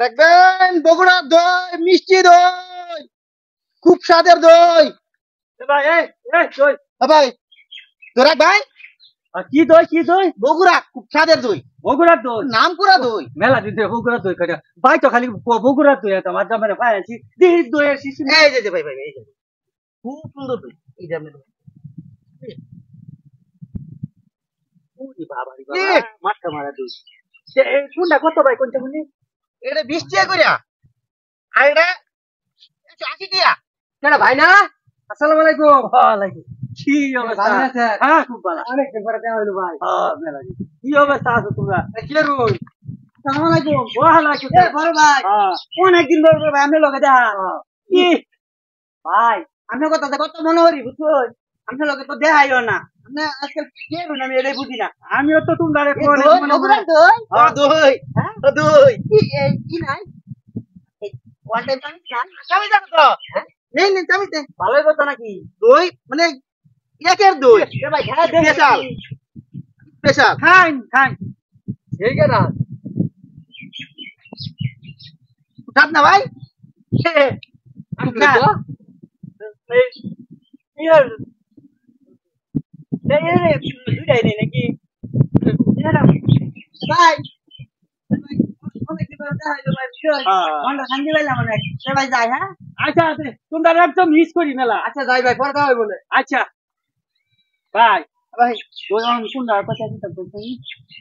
রাখবেন বগুড়ার দই, মিষ্টি দই, খুব স্বাদের দই। ভাই এই এই দই ভাই দই রাখ ভাই। কি দই কি দই বগুড়া খুব স্বাদের দই, বগুড়ার দই নাম করা দই। মেলা দিন ধরে বগুড়ার দই খাটা ভাই তো খালি বগুড়ার দই আছে আমার জামাই ভাই আছি দিই দইয়ের শিশু এই যে ভাই ভাই এই যে খুব সুন্দর দই। এই যে আপনি বাবা মাথা মারা দই কোনটা কত ভাই কোনটা বলি এটা 20 টাকা কইরা, আর এটা 180 টাকা। কেডা ভাই না আসসালামু আলাইকুম ওয়ালাইকুম কি অবস্থা ভালো আছেন? হ্যাঁ খুব ভালো অনেক দিন পরে দেখা হইলো ভাই হ্যাঁ মেলা দিন কি অবস্থা আছে তোমরা কি রে রুই? আসসালামু আলাইকুম ওয়ালাইকুম বড় ভাই অনেক দিন পরে ভাই আমি লগে দেখা কি ভাই আমি কথা কত মনে করি বুঝছো আমি লগে তো দেখাইও না আপনি আজকাল কে রুন আমি এটাই বুঝি না আমিও তো তোমরা বগুড়ার দই, দই, দই। কি নাই ওয়ান টাইম চান চাবি জানো তো? নেই নেই চাবিতে। ভালোই কথা নাকি দই মানে একের দই, এ ভাই হ্যাঁ স্পেশাল স্পেশাল। খান খান ঠিক আছে না উঠাত না ভাই? আচ্ছা এই ইয়ার এই দুইটাই নেই নাকি ভাই আচ্ছা তোমরা একদম মিস করি মেলা আচ্ছা যাই ভাই পরে দেখা বলে। আচ্ছা ভাই ভাই কোনটা কথা চিন্তা করছি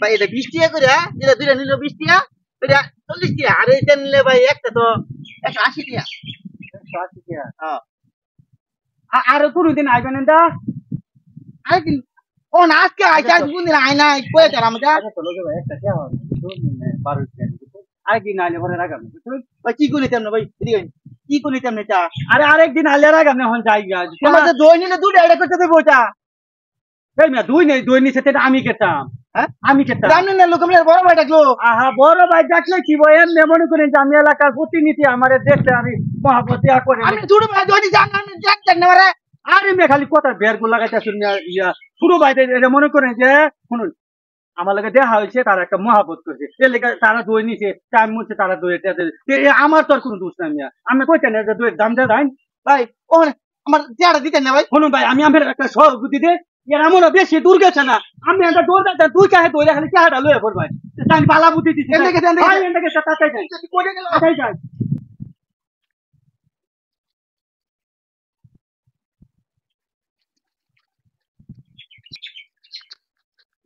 ভাই এটা 20 টাকা করে, যেটা দুইটা নিল 20 টাকা, এটা 40 টাকা, আর এটা নিলে ভাই একটা তো 180 টাকা। হ্যাঁ আর কোনদিন আইবেন এটা আরেকদিন ও না আজকে আইসা কোন দিন আয় না কয়ে তার আমাকে আরেকদিন আইলে পরে রাখাম ভাই কি করি তেমন ভাই এদিকে আইন। কি করি তেমন চা আরে আরেকদিন আইলে রাখাম এখন যাই তোমার যে দই নিলে দুটো এটা করতে দেবো চা। দুই নেই দুই নিচে আমি খেতাম হ্যাঁ আমি খেতাম জানি না লোক আমরা বড় ভাই ডাকলো। আহা বড় ভাই ডাকলে কি বই এমনি মনে করেন যে আমি এলাকার প্রতিনিধি আমার দেখলে আমি মহাপতি করে আমি ছোট ভাই দই জান আমি দেখ না মারে। আরে মেয়ে খালি কথা বের গুলো লাগাইতে শুনে ইয়া শুরু ভাই এটা মনে করেন যে শুনুন আমার লগে দেখা হয়েছে তারা একটা মহাবত করছে এর লেগে তারা দই নিছে টাইম মুছে তারা দই আমার তো আর কোনো দোষ নাই আমি কইতেন যে দইয়ের দাম যা দেন ভাই ও আমার চেয়ারটা দিতেন না ভাই। শুনুন ভাই আমি আমার একটা সহযোগী দে এর এমন বেশি দূর গেছে না আমি একটা দৌড় দেন তুই কাহে দৌড়ে খালি চেহারা লয়ে পড় ভাই আমি পালা বুদ্ধি দিচ্ছি তাকাই যাই তাকাই যাই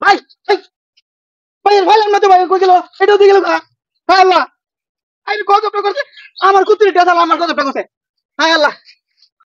ভাই ভাই ভাই ভাই না তো ভাই কই গেল এটা দিয়ে গেল হায় আল্লাহ আই কত টাকা করছে আমার কুত্তির টাকা আমার কত টাকা করছে হায় আল্লাহ।